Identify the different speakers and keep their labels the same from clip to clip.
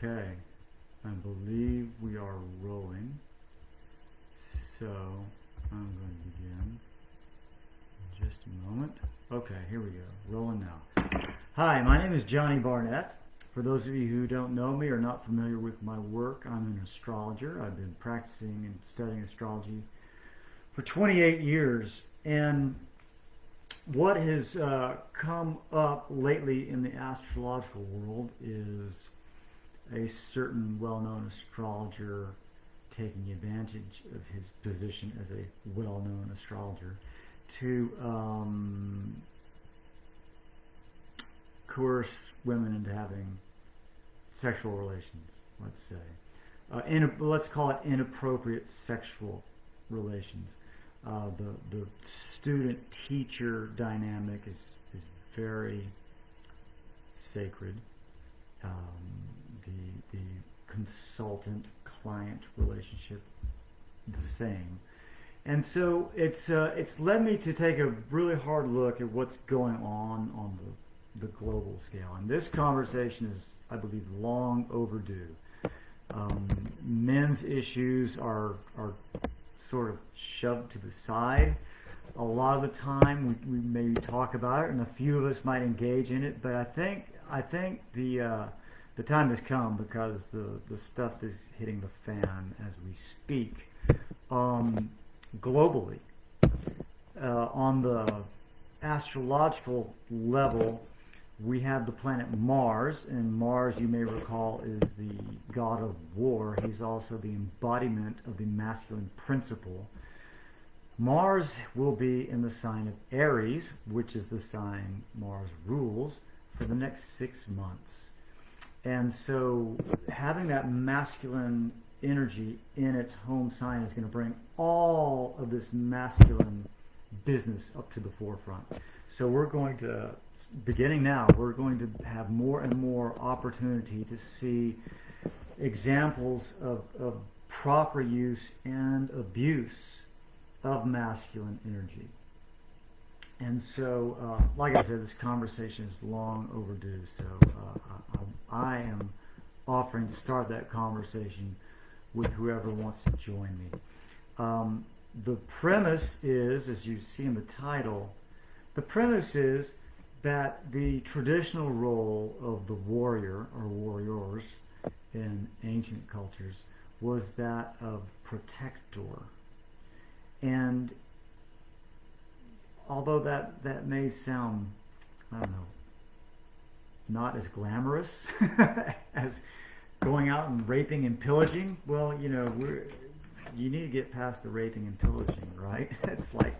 Speaker 1: Okay, I believe we are rolling, so I'm going to begin in just a moment. Okay, here we go, rolling now. Hi, my name is Johnny Barnett. For those of you who don't know me or not familiar with my work, I'm an astrologer. I've been practicing and studying astrology for 28 years, and what has come up lately in the astrological world is a certain well-known astrologer taking advantage of his position as a well-known astrologer to coerce women into having sexual relations, let's say. Let's call it inappropriate sexual relations. The student-teacher dynamic is very sacred. The consultant-client relationship, the same. And so it's led me to take a really hard look at what's going on the global scale. And this conversation is, I believe, long overdue. Men's issues are sort of shoved to the side. A lot of the time we maybe talk about it, and a few of us might engage in it, but I think the time has come because the stuff is hitting the fan as we speak. Globally, on the astrological level, we have the planet Mars, and Mars, you may recall, is the god of war. He's also the embodiment of the masculine principle. Mars will be in the sign of Aries, which is the sign Mars rules, for the next 6 months. And so having that masculine energy in its home sign is going to bring all of this masculine business up to the forefront. So we're going to, beginning now, we're going to have more and more opportunity to see examples of proper use and abuse of masculine energy. And so, like I said, this conversation is long overdue, so I am offering to start that conversation with whoever wants to join me. The premise is, as you see in the title, the premise is that the traditional role of the warrior, or warriors, in ancient cultures was that of protector. And although that may sound, I don't know, not as glamorous as going out and raping and pillaging, well, you need to get past the raping and pillaging, right? It's like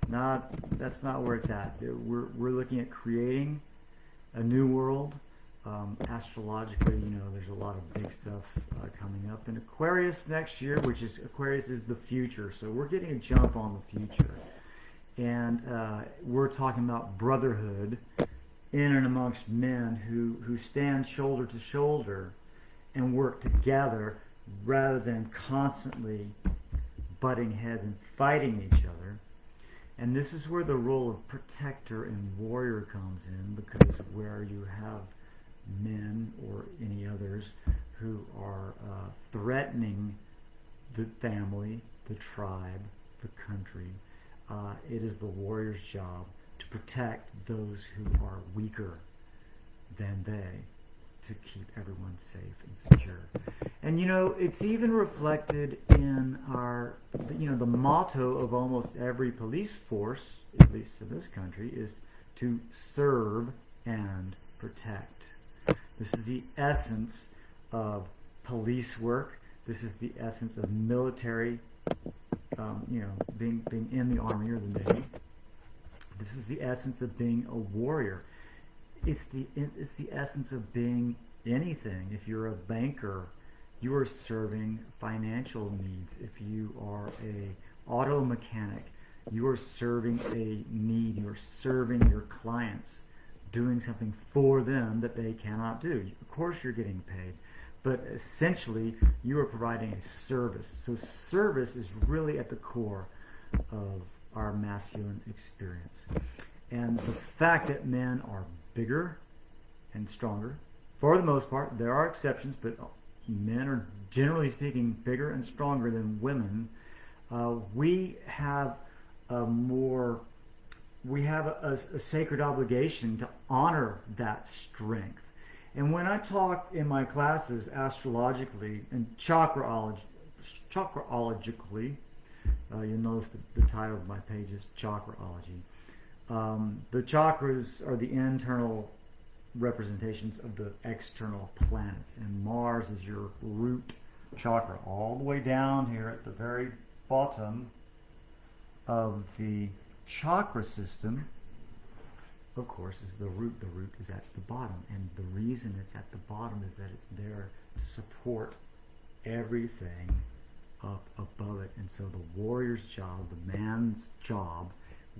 Speaker 1: that's not where it's at. We're looking at creating a new world. Astrologically, there's a lot of big stuff coming up in Aquarius next year, Aquarius is the future. So we're getting a jump on the future. And we're talking about brotherhood in and amongst men who stand shoulder to shoulder and work together rather than constantly butting heads and fighting each other. And this is where the role of protector and warrior comes in, because where you have men or any others who are threatening the family, the tribe, the country, it is the warrior's job to protect those who are weaker than they, to keep everyone safe and secure. And it's even reflected in the motto of almost every police force, at least in this country, is to serve and protect. This is the essence of police work. This is the essence of military, being in the Army or the Navy. This is the essence of being a warrior. It's the essence of being anything. If you're a banker, you are serving financial needs. If you are a auto mechanic, you are serving a need. You are serving your clients, doing something for them that they cannot do. Of course you're getting paid, but essentially you are providing a service. So service is really at the core of our masculine experience. And the fact that men are bigger and stronger, for the most part, there are exceptions, but men are generally speaking bigger and stronger than women. We have a more we have a sacred obligation to honor that strength. And when I talk in my classes astrologically and chakrologically, you'll notice the title of my page is Chakraology. The chakras are the internal representations of the external planets, and Mars is your root chakra, all the way down here at the very bottom of the chakra system. Of course, is the root. The root is at the bottom, and the reason it's at the bottom is that it's there to support everything up above it. And so the warrior's job, the man's job,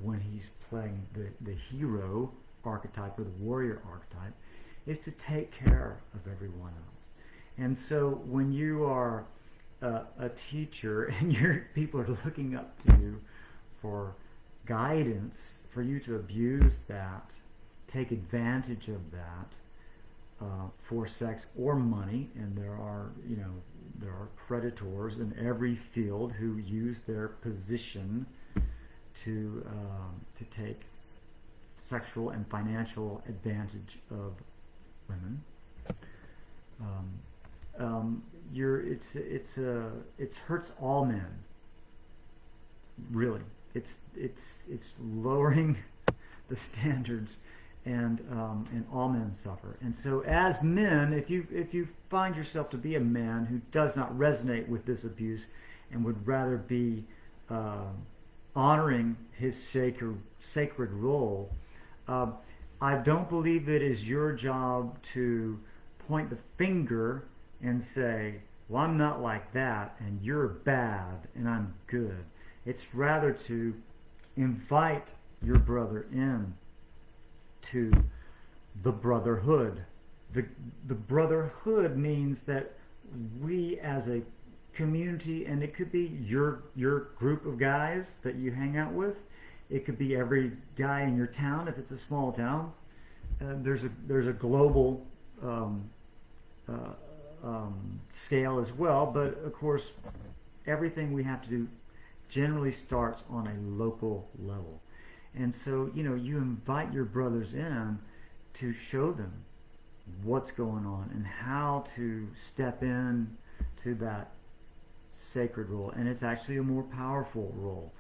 Speaker 1: when he's playing the hero archetype or the warrior archetype, is to take care of everyone else. And so when you are a teacher and your people are looking up to you for guidance, for you to abuse that, take advantage of that for sex or money, and there are predators in every field who use their position to take sexual and financial advantage of women. It hurts all men. Really, it's lowering the standards, and all men suffer. And so, as men, if you find yourself to be a man who does not resonate with this abuse and would rather be honoring his sacred role, I don't believe it is your job to point the finger and say, well, I'm not like that, and you're bad, and I'm good. It's rather to invite your brother in to the brotherhood. The brotherhood means that we as a community, and it could be your group of guys that you hang out with. It could be every guy in your town if it's a small town. There's a global scale as well, but of course everything we have to do generally starts on a local level. And so, you invite your brothers in to show them what's going on and how to step in to that sacred role. And it's actually a more powerful role.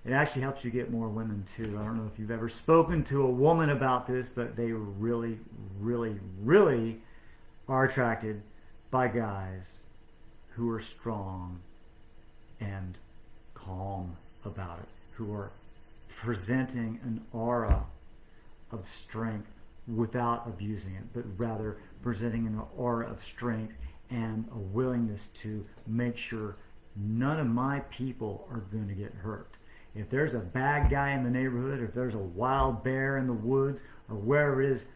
Speaker 1: It actually helps you get more women too. I don't know if you've ever spoken to a woman about this, but they really, really, really are attracted by guys who are strong and calm about it, who are presenting an aura of strength without abusing it, but rather presenting an aura of strength and a willingness to make sure none of my people are going to get hurt. If there's a bad guy in the neighborhood, or if there's a wild bear in the woods, or wherever it is,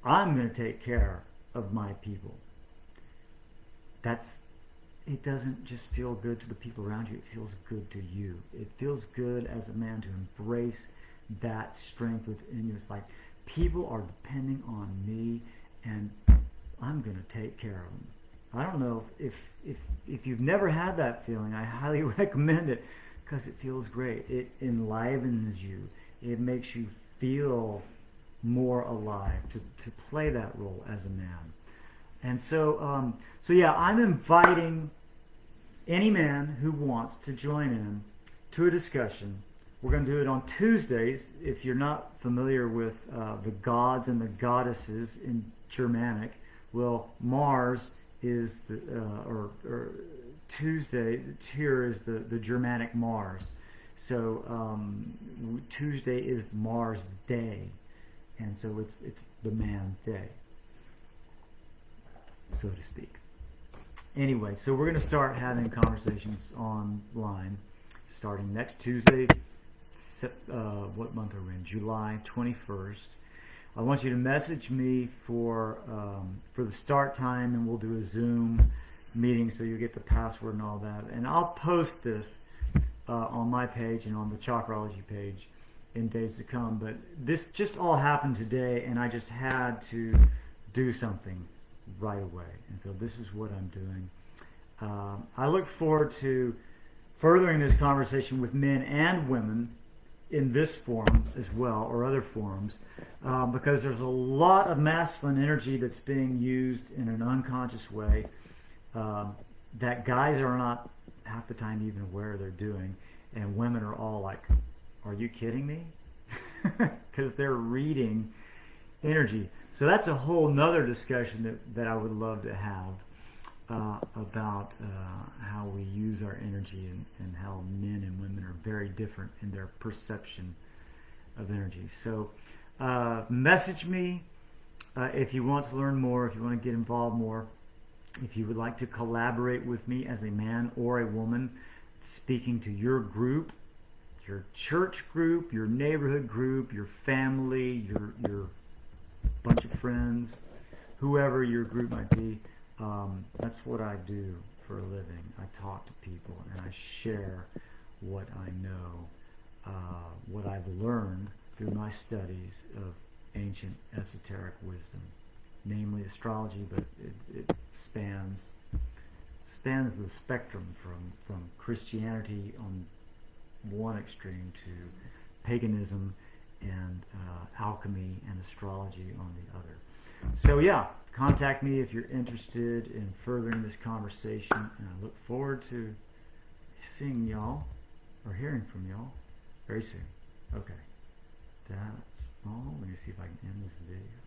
Speaker 1: I'm going to take care of my people. It doesn't just feel good to the people around you, it feels good to you. It feels good as a man to embrace that strength within you. It's like, people are depending on me, and I'm going to take care of them. I don't know if you've never had that feeling, I highly recommend it, because it feels great. It enlivens you. It makes you feel more alive to play that role as a man. And so yeah, I'm inviting any man who wants to join in to a discussion. We're going to do it on Tuesdays. If you're not familiar with the gods and the goddesses in Germanic, well, Mars is or Tuesday here is the Germanic Mars. So Tuesday is Mars Day, and so it's the man's day, so to speak. Anyway, so we're going to start having conversations online starting next Tuesday. What month are we in? July 21st. I want you to message me for the start time, and we'll do a Zoom meeting so you get the password and all that. And I'll post this on my page and on the Chakraology page in days to come. But this just all happened today, and I just had to do something right away. And so this is what I'm doing. I look forward to furthering this conversation with men and women in this forum as well, or other forums, because there's a lot of masculine energy that's being used in an unconscious way that guys are not half the time even aware they're doing, and women are all like, are you kidding me? Because they're reading energy. So that's a whole nother discussion that I would love to have about how we use our energy, and how men and women are very different in their perception of energy. So message me if you want to learn more, if you want to get involved more, if you would like to collaborate with me as a man or a woman speaking to your group, your church group, your neighborhood group, your family, your bunch of friends, whoever your group might be. That's what I do for a living. I talk to people and I share what I know, what I've learned through my studies of ancient esoteric wisdom, namely astrology, but it spans the spectrum from Christianity on one extreme to paganism and alchemy and astrology on the other. So yeah, contact me if you're interested in furthering this conversation, and I look forward to seeing y'all or hearing from y'all very soon. Okay, that's all. Let me see if I can end this video.